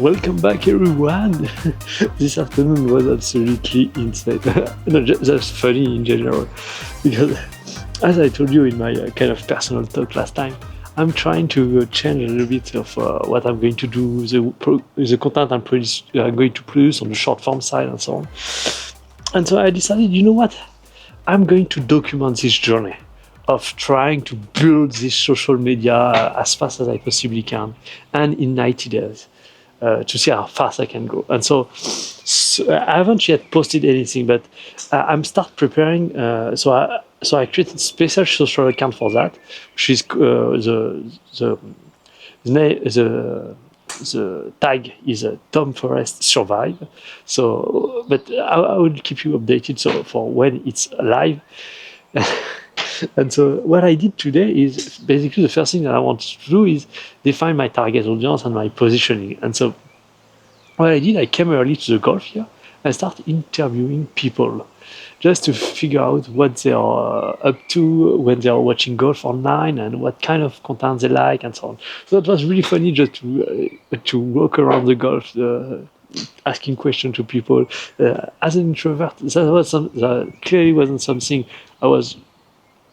welcome back everyone. This afternoon was absolutely insane. No, just funny in general, because as I told you in my kind of personal talk last time, I'm trying to change a little bit of what I'm going to do, the content I'm going to produce on the short form side and so on. And so I decided, you know what, I'm going to document this journey of trying to build this social media as fast as I possibly can, and in 90 days. To see how fast I can go. And so I haven't yet posted anything, but I'm start preparing. So I created a special social account for that, which is the tag is Tom Forest Survive. So, but I will keep you updated. So for when it's live. And so what I did today is basically the first thing that I wanted to do is define my target audience and my positioning. And so what I did, I came early to the golf here and started interviewing people just to figure out what they are up to when they are watching golf online and what kind of content they like and so on. So it was really funny just to walk around the golf, asking questions to people. As an introvert, that clearly wasn't something I was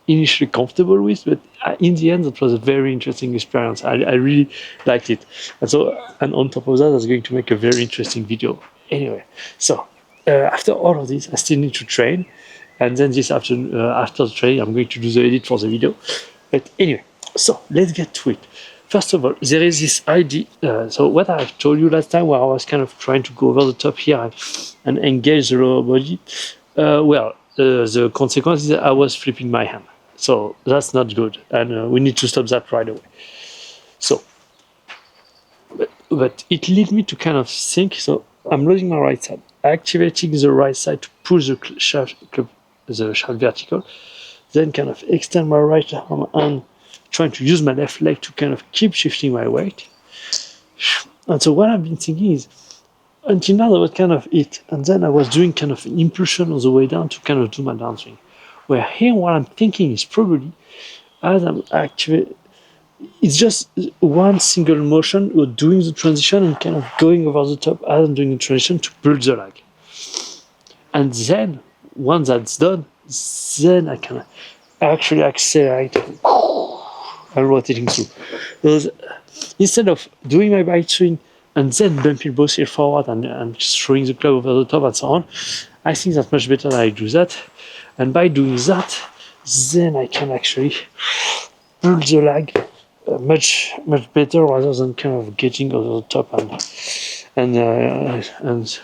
initially comfortable with, but in the end, it was a very interesting experience. I really liked it. And on top of that, I was going to make a very interesting video. Anyway, so after all of this, I still need to train. And then this afternoon, after the training, I'm going to do the edit for the video. But anyway, so let's get to it. First of all, there is this idea. So what I told you last time, where I was kind of trying to go over the top here and engage the lower body. The consequence is I was flipping my hand. So that's not good. And we need to stop that right away. So, but it led me to kind of think, so I'm loading my right side, activating the right side to push the shaft vertical, then kind of extend my right arm and trying to use my left leg to kind of keep shifting my weight. And so what I've been thinking is, until now that was kind of it, and then I was doing kind of an impulsion on the way down to kind of do my downswing. Where here what I'm thinking is probably, as I'm actually, it's just one single motion, or doing the transition and kind of going over the top as I'm doing the transition to build the lag. And then, once that's done, then I can actually accelerate and rotating through. Because instead of doing my bike swing and then bumping both heel forward and throwing the club over the top and so on, I think that's much better that I do that. And by doing that, then I can actually build the lag much better rather than kind of getting over the top and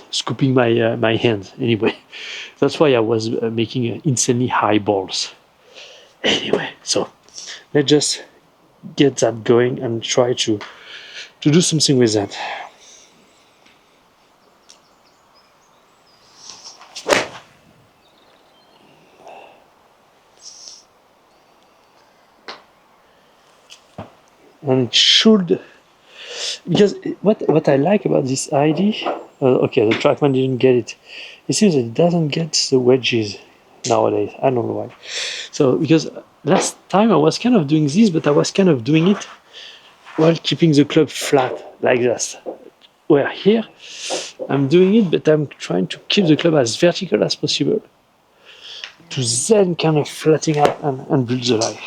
scooping my hand. Anyway, that's why I was making insanely high balls. Anyway, so let's just get that going and try to do something with that. And it should, because what I like about this idea, okay, the TrackMan didn't get it. It seems that it doesn't get the wedges nowadays. I don't know why. So because last time I was kind of doing this, but I was kind of doing it while keeping the club flat like this. Where here I'm doing it, but I'm trying to keep the club as vertical as possible to then kind of flatten out and build the lie.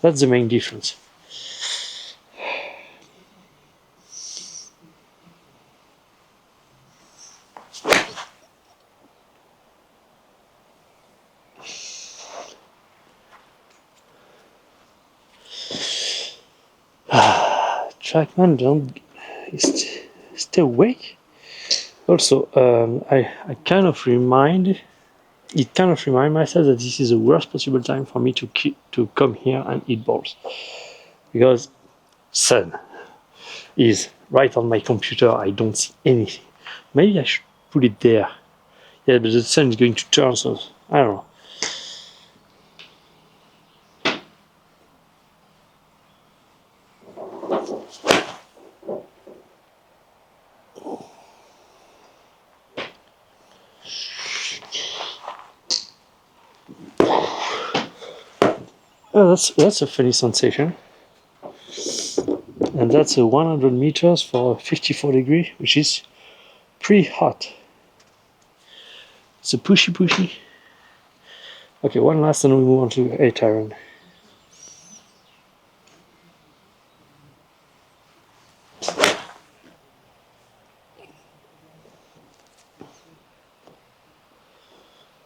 That's the main difference. TrackMan don't stay awake. Also, I kind of remind myself that this is the worst possible time for me to come here and eat balls, because sun is right on my computer. I don't see anything. Maybe I should put it there. Yeah, but the sun is going to turn, so I don't know. Oh, that's a funny sensation. And that's a 100 meters for 54 degree, which is pretty hot. It's a pushy. Okay, one last and we move on to 8 iron.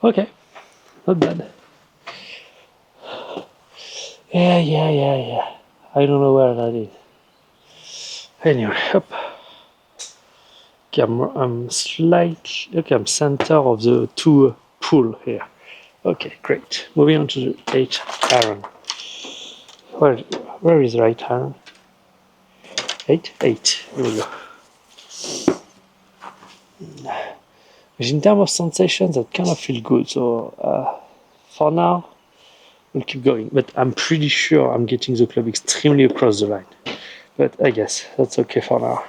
Okay, not bad. Yeah. I don't know where that is. Anyway, up. Okay, I'm slightly. Okay, I'm center of the 2 pool here. Okay, great. Moving on to the 8 iron. Where is the 8 iron? 8? 8. Here we go. But in terms of sensations, that kind of feel good. So for now, we'll keep going. But I'm pretty sure I'm getting the club extremely across the line. But I guess that's okay for now.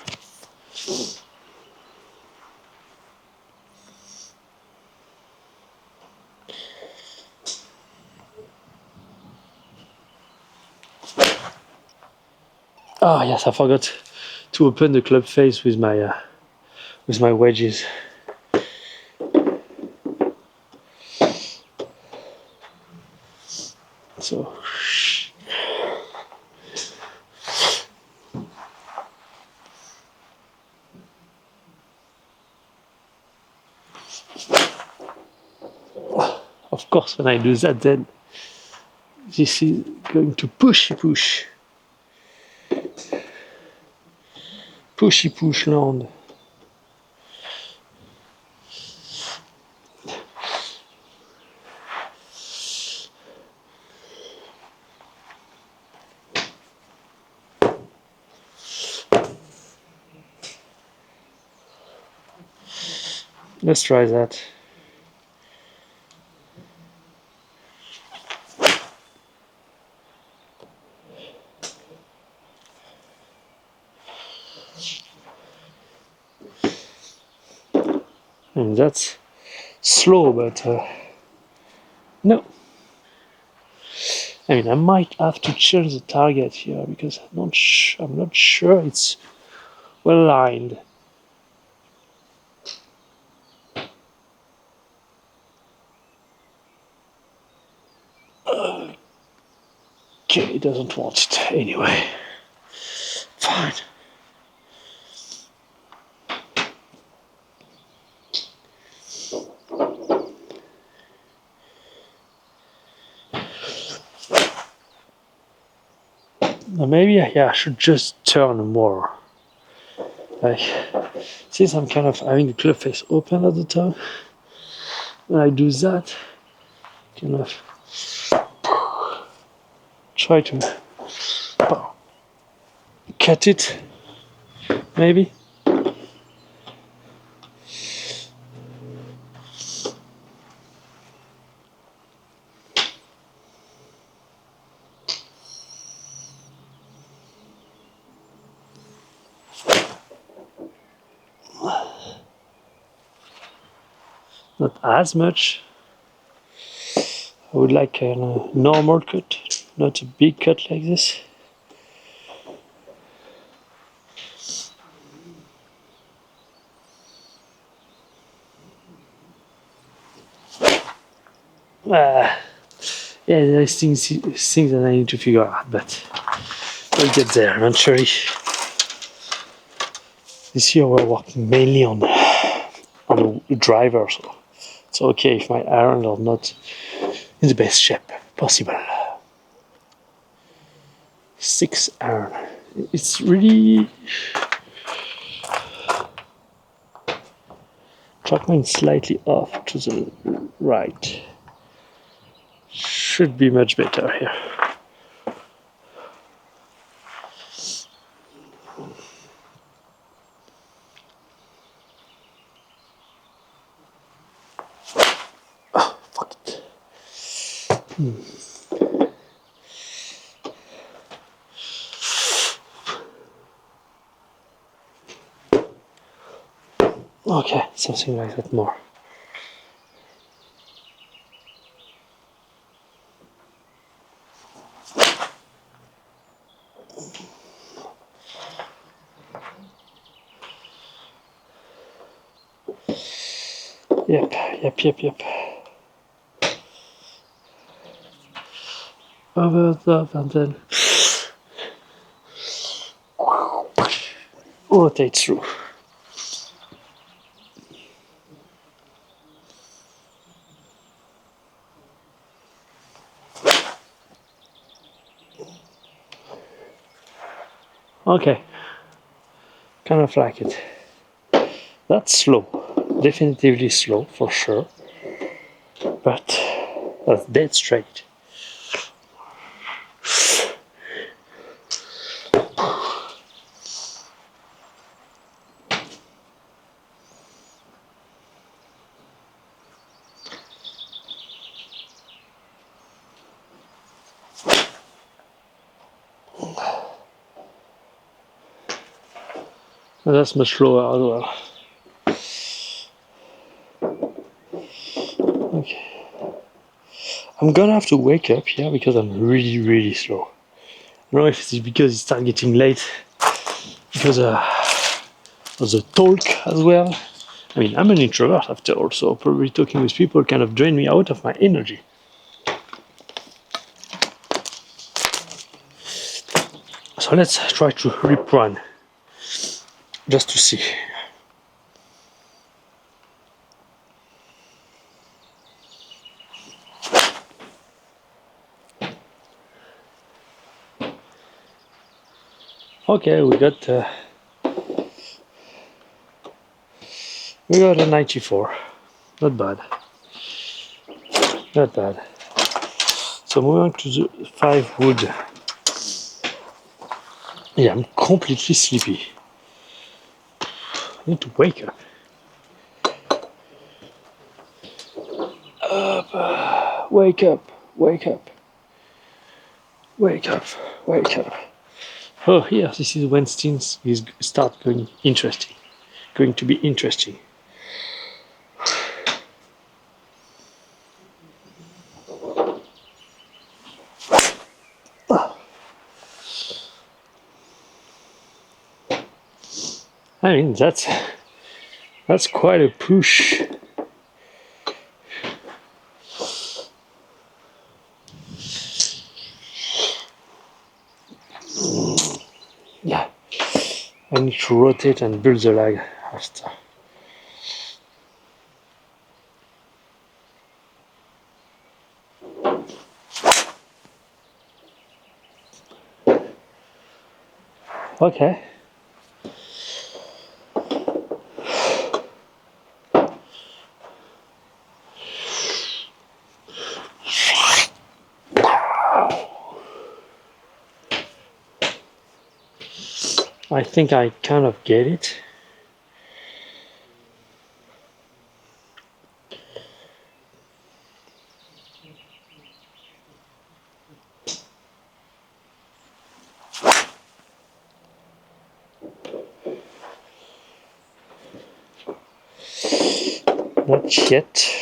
Oh yes, I forgot to open the club face with my wedges. So of course when I do that then this is going to pushy push land. Let's try that. And that's slow, but no. I mean, I might have to change the target here because I'm not sure it's well lined. Okay, it doesn't want it anyway. Fine. Maybe yeah, I should just turn more. Like, since I'm kind of having the club face open at the top, when I do that, kind of try to cut it, maybe. Not as much. I would like a normal cut, not a big cut like this. Yeah, there's things that I need to figure out, but we'll get there eventually. This year we're working mainly on the driver, so it's okay if my irons are not in the best shape possible. 6 iron. It's really trackman slightly off to the right. Should be much better here. Oh, fuck it. Okay, something like that more. Yep, yep, yep, yep. Over top and then rotate through. Okay, kind of like it. That's slow, definitively slow for sure, but that's dead straight. And that's much slower as well. Okay. I'm gonna have to wake up here because I'm really, really slow. I don't know if it's because it started getting late, because of the talk as well. I mean, I'm an introvert after all, so probably talking with people kind of drain me out of my energy. So let's try to rip one, just to see. Okay, we got a 94. Not bad. Not bad. So moving on to the 5 wood. Yeah, I'm completely sleepy. I need to wake up. Wake up, wake up, wake up, wake up. Oh, here, this is when things is start going interesting. Going to be interesting. I mean, that's quite a push. Yeah, I need to rotate and build the lag after. Okay. I think I kind of get it. Not yet.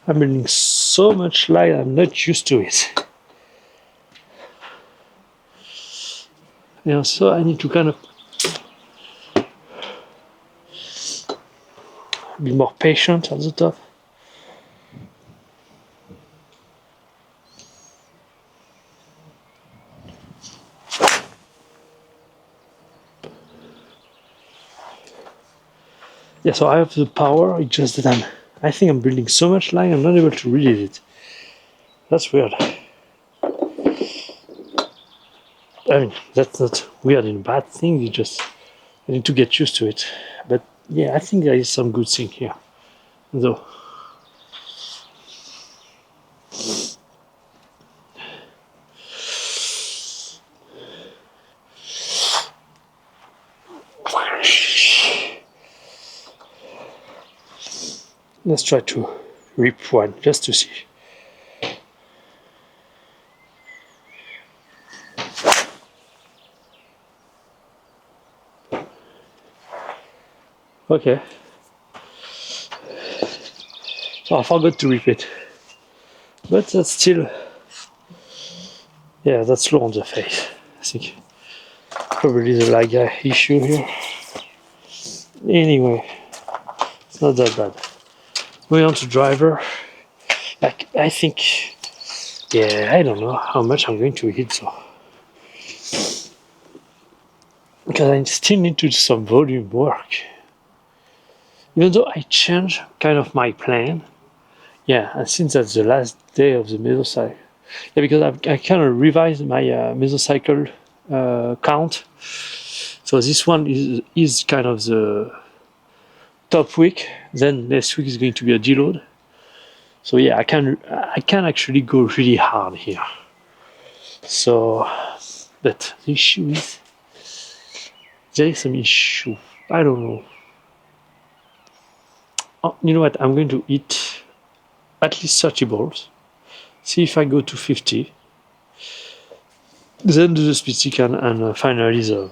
I'm building so much lag, I'm not used to it. So I need to kind of be more patient at the top. Yeah, so I have the power, it's just that I think I'm building so much lag, I'm not able to release it. That's weird. I mean, that's not weird in a bad thing, you just I need to get used to it. But yeah, I think there is some good thing here, though. Let's try to rip one just to see. Okay. So I forgot to repeat. But that's still, yeah, that's slow on the face. I think probably the lag issue here. Anyway, it's not that bad. Moving on to driver. Like, I think, yeah, I don't know how much I'm going to hit, so. Because I still need to do some volume work. Even though I changed kind of my plan. Yeah, and since that's the last day of the mesocycle. Yeah, because I kind of revised my mesocycle count. So this one is kind of the top week. Then next week is going to be a deload. So yeah, I can actually go really hard here. So, but the issue is there is some issue. I don't know. Oh, you know what? I'm going to eat at least 30 balls. See if I go to 50. Then do the speed stick and finally the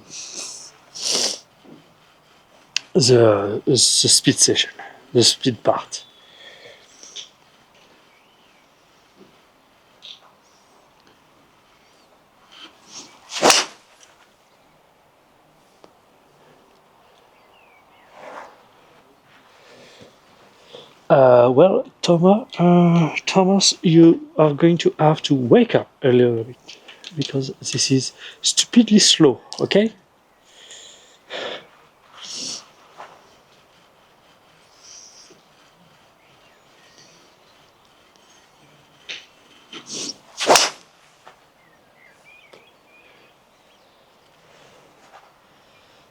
speed session, the speed part. Well, Thomas, you are going to have to wake up a little bit because this is stupidly slow, okay?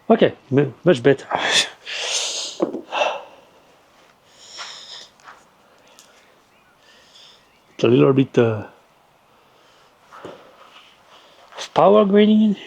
Okay, much better. It's a little bit of power going in.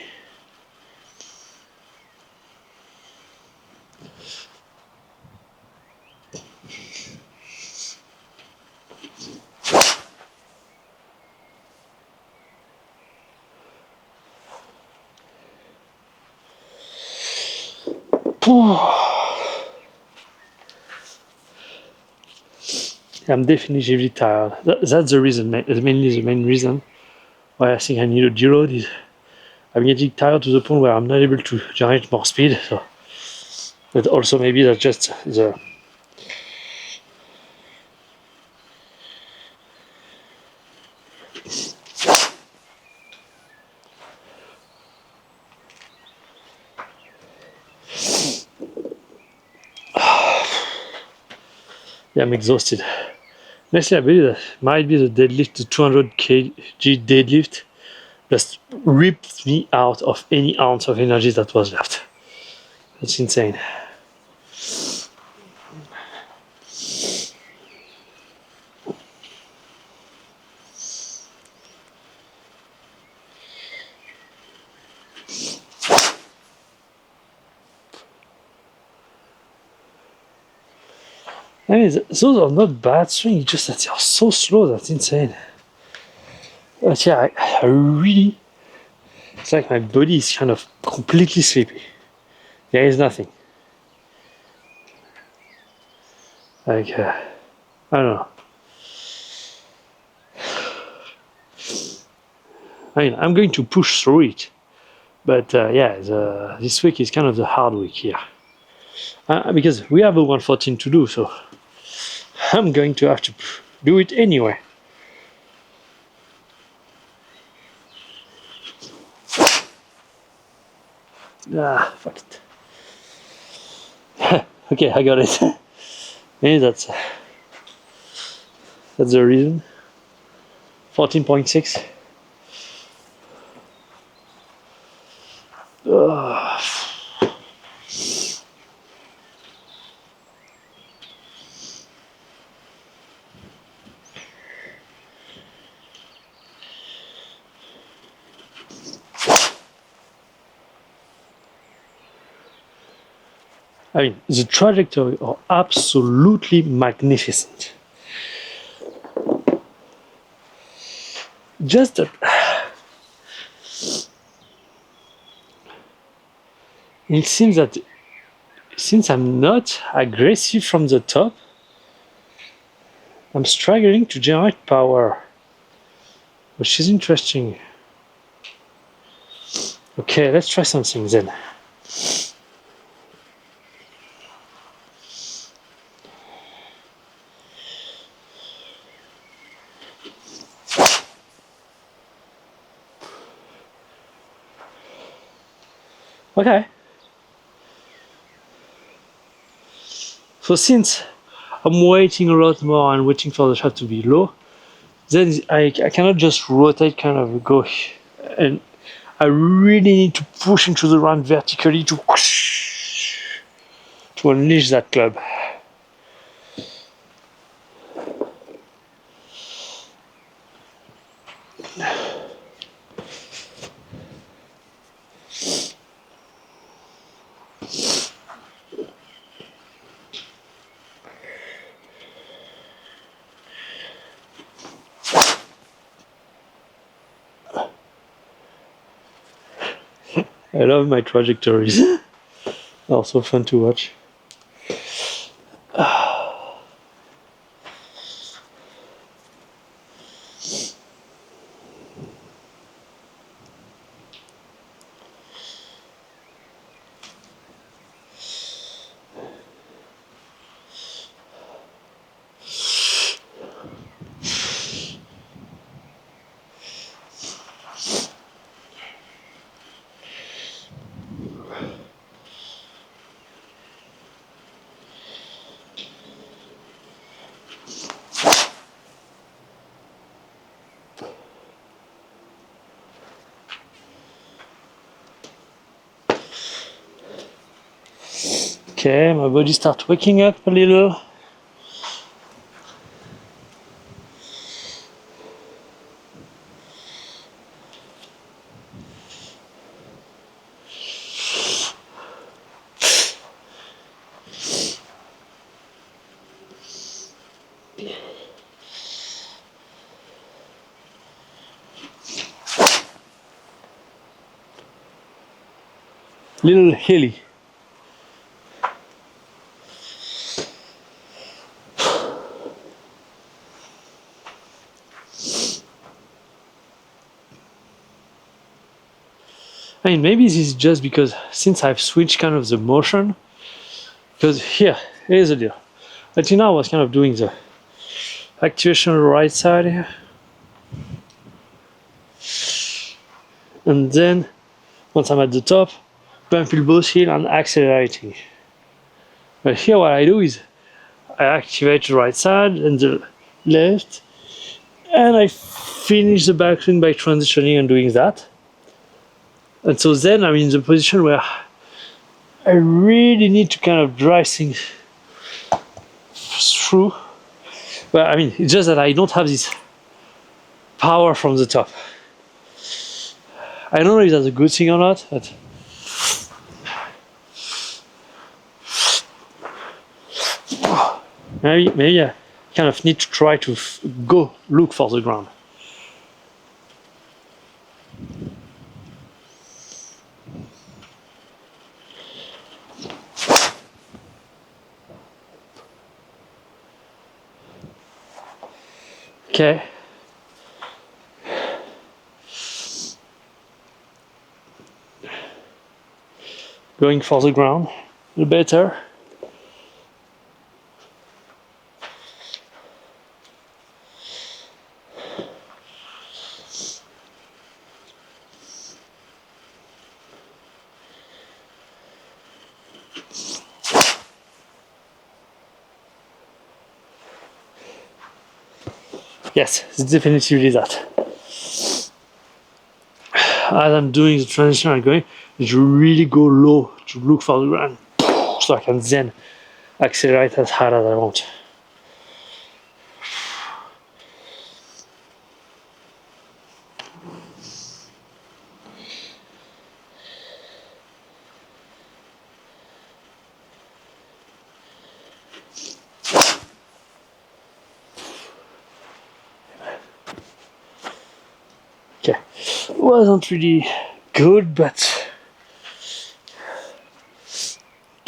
I'm definitely tired. That's the reason, mainly the main reason why I think I need a deload is I'm getting tired to the point where I'm not able to generate more speed. So, but also maybe that's just the. Yeah, I'm exhausted. Honestly, I believe that might be the deadlift, the 200 kg deadlift, just ripped me out of any ounce of energy that was left. That's insane. I mean, those are not bad swings, just that they are so slow, that's insane. But yeah, I really. It's like my body is kind of completely sleepy. There is nothing. Like, I don't know. I mean, I'm going to push through it. But yeah, this week is kind of the hard week here. Because we have a 114 to do, so I'm going to have to do it anyway. Ah, fuck it. Okay, I got it. Maybe that's the reason. 14.6. I mean, the trajectory are absolutely magnificent. Just that it seems that since I'm not aggressive from the top, I'm struggling to generate power, which is interesting. Okay, let's try something then. Okay. So since I'm waiting a lot more and waiting for the shot to be low, then I cannot just rotate, kind of go, and I really need to push into the ground vertically to unleash that club. I love my trajectories. Also fun to watch. Okay, my body starts waking up a little. Little hilly. I mean, maybe this is just because since I've switched kind of the motion, because here's the deal. Until now I was kind of doing the activation on the right side here. And then once I'm at the top, bumping both heel and accelerating. But here what I do is I activate the right side and the left, and I finish the backswing by transitioning and doing that. And so then I'm in the position where I really need to kind of drive things through. But I mean, it's just that I don't have this power from the top. I don't know if that's a good thing or not, but maybe I kind of need to try to go look for the ground. Okay. Going for the ground, the better. Yes, it's definitely that. As I'm doing the transition, I'm going to really go low to look for the ground, so I can then accelerate as hard as I want. Okay, wasn't really good, but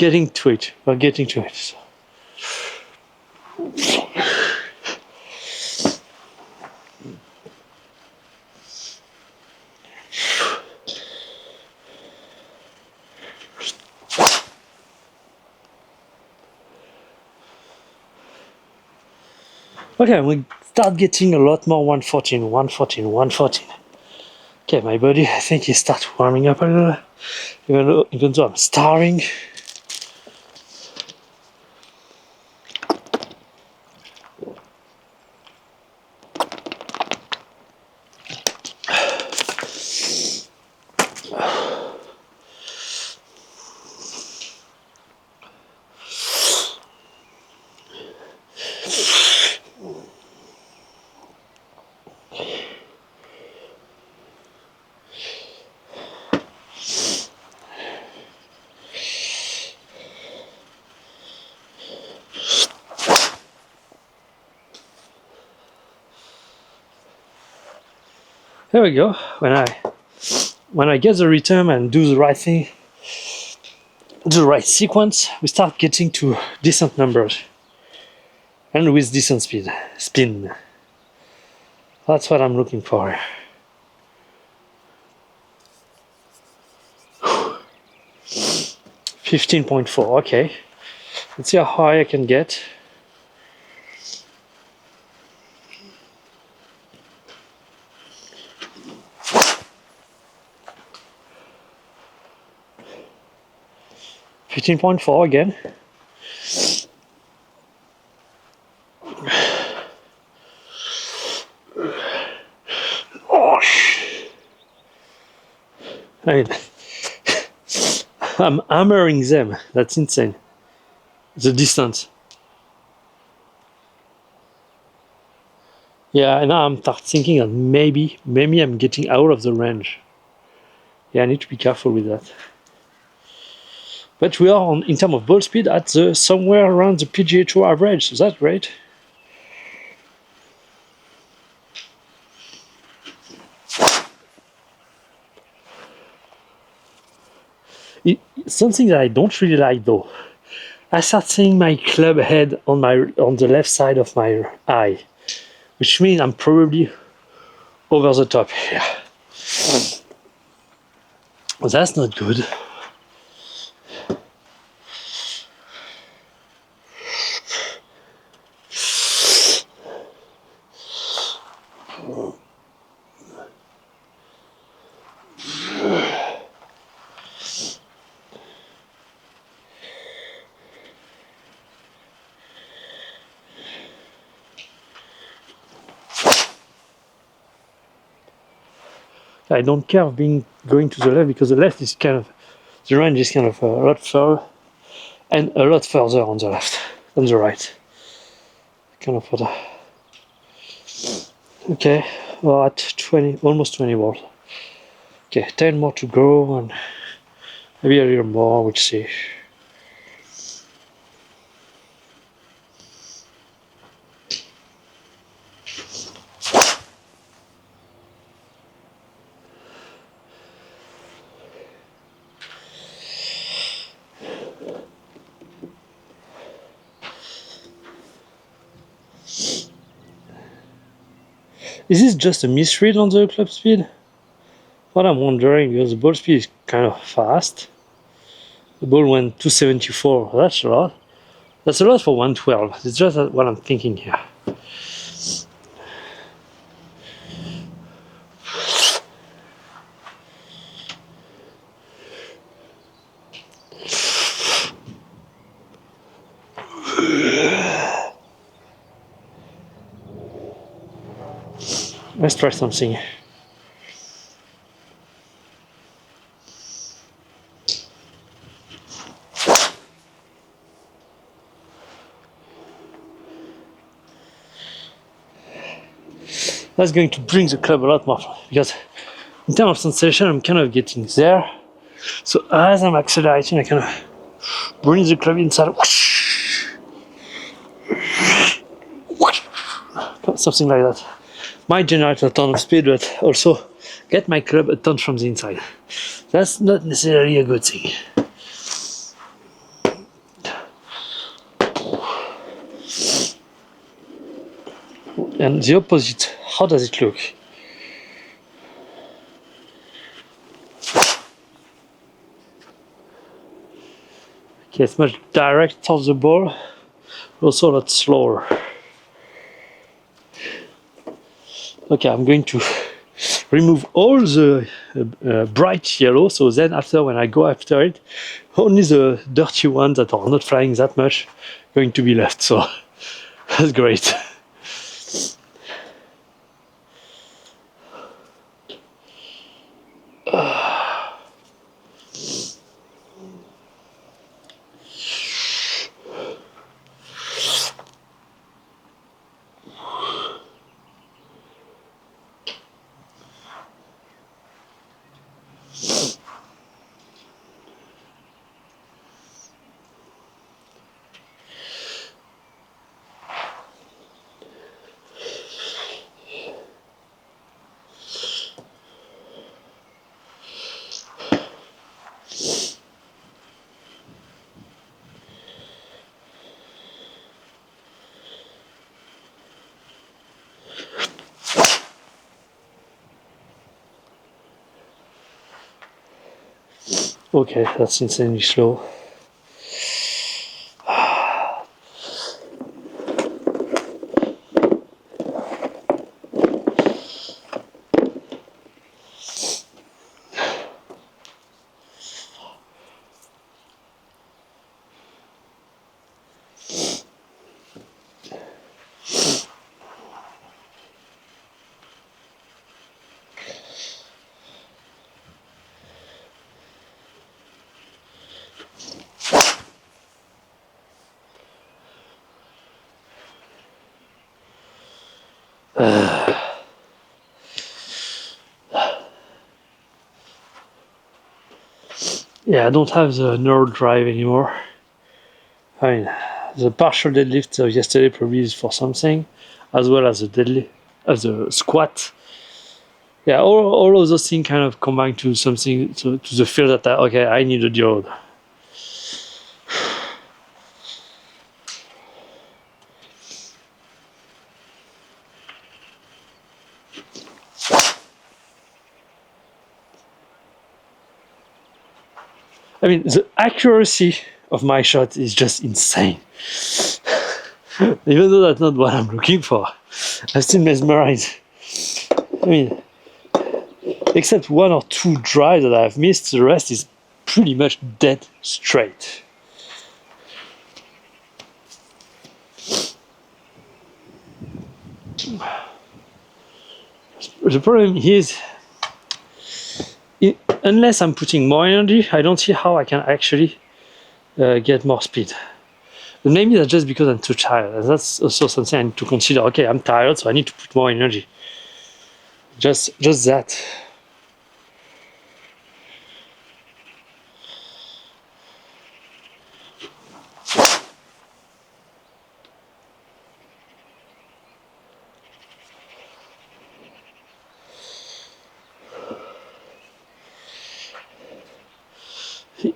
getting to it. We're getting to it. So. Okay, we start getting a lot more 114, 114, 114. Okay, my body, I think, it starts warming up a little, even though I'm starving. There we go. When I get the rhythm and do the right thing, do the right sequence, we start getting to decent numbers and with decent spin. That's what I'm looking for. $15.4. Okay, let's see how high I can get. $15.4 again. Oh, I mean, I'm hammering them. That's insane. The distance. Yeah, and now I'm start thinking that maybe I'm getting out of the range. Yeah, I need to be careful with that. But we are on, in terms of ball speed, at the somewhere around the PGA Tour average. So that's great. Something that I don't really like though. I start seeing my club head on the left side of my eye, which means I'm probably over the top here. Well, that's not good. I don't care of going to the left because the left is kind of, the range is kind of a lot further and a lot further on the left than the right. Kind of further. Okay, we're at 20, almost 20 balls. Okay, 10 more to go and maybe a little more, we'll see. Is this just a misread on the club speed? What I'm wondering, because the ball speed is kind of fast. The ball went 274, that's a lot. That's a lot for 112, it's just what I'm thinking here. Let's try something. That's going to bring the club a lot more, because in terms of sensation, I'm kind of getting there. So as I'm accelerating, I kind of bring the club inside. Something like that. Might generate a ton of speed, but also get my club a ton from the inside. That's not necessarily a good thing. And the opposite, how does it look? Okay, it's much direct of the ball, also a lot slower. Okay, I'm going to remove all the bright yellow, so then after, when I go after it, only the dirty ones that are not flying that much going to be left, so that's great. Okay, that's insanely slow. Yeah, I don't have the nerd drive anymore. I mean, the partial deadlift of yesterday probably is for something, as well as the deadlift, as the squat. Yeah, all of those things kind of combine to something, to the feel that okay, I need a deload. I mean, the accuracy of my shot is just insane. Even though that's not what I'm looking for, I'm still mesmerized. I mean, except one or two drives that I've missed, the rest is pretty much dead straight. The problem is, unless I'm putting more energy, I don't see how I can actually get more speed. But maybe that's just because I'm too tired. And that's also something I need to consider. Okay, I'm tired, so I need to put more energy. Just that.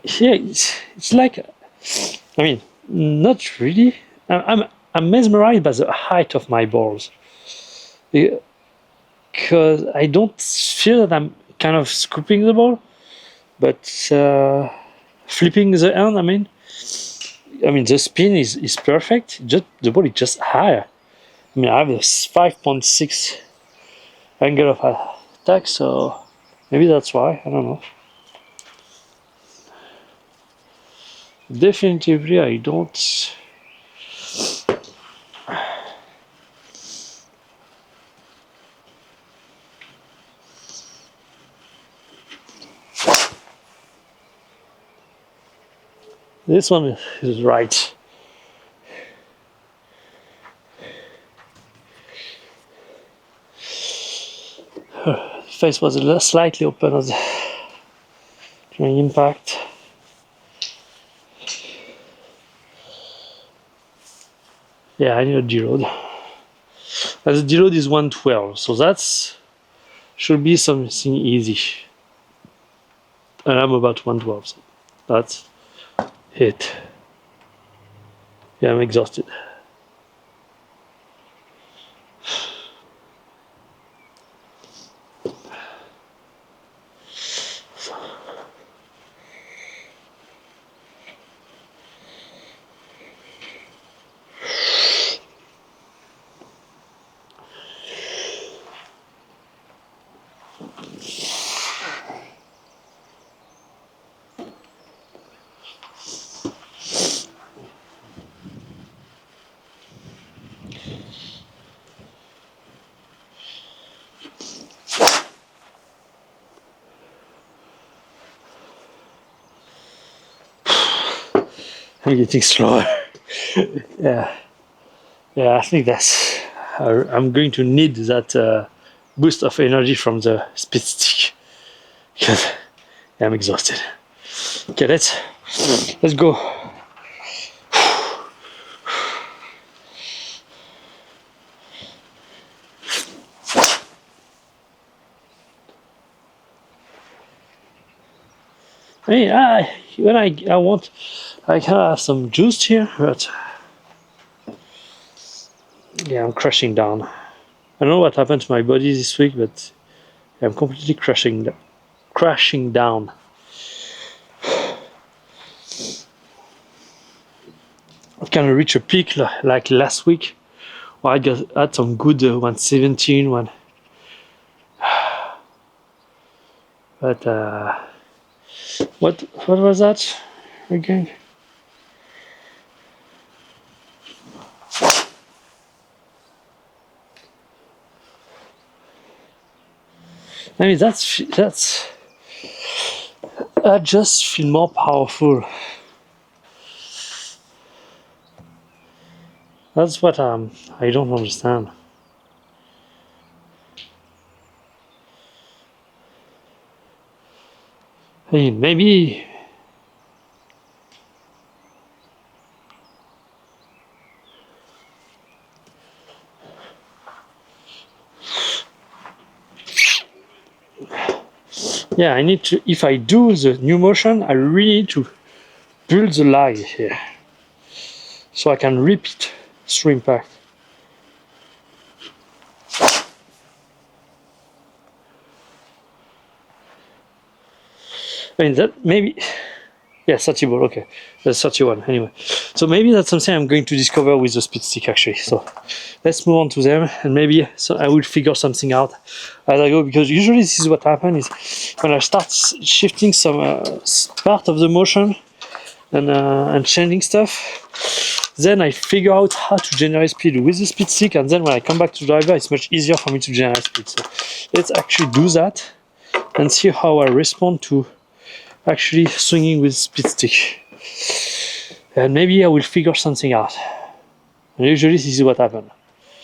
Here, it's like, I mean, not really. I'm mesmerized by the height of my balls, because I don't feel that I'm kind of scooping the ball, but flipping the end. I mean the spin is perfect. Just the ball is just higher. I mean, I have a 5.6 angle of attack, so maybe that's why. I don't know. Definitively, I don't. This one is right. Face was slightly open during impact. Yeah, I need a deload. As the deload is 112, so that's should be something easy. And I'm about 112, so that's it. Yeah, I'm exhausted. I'm getting slower. Yeah, I think I'm going to need that boost of energy from the speed stick because I'm exhausted. Okay, let's go. I mean, when I want, I can have some juice here, but yeah, I'm crashing down. I don't know what happened to my body this week, but I'm completely crashing down. I kind of reach a peak like last week, where I had some good 117 one. But what was that again? I mean, I just feel more powerful. That's what I don't understand. Hey, maybe. Yeah, I need to. If I do the new motion, I really need to build the lag here, so I can repeat through impact. I mean that maybe. Yeah, 30 ball, okay. That's 31 anyway. So maybe that's something I'm going to discover with the speed stick actually. So let's move on to them and maybe I will figure something out as I go, because usually this is what happens is when I start shifting some part of the motion and changing stuff, then I figure out how to generate speed with the speed stick, and then when I come back to the driver it's much easier for me to generate speed. So let's actually do that and see how I respond to actually swinging with speed stick, and maybe I will figure something out. And usually this is what happens.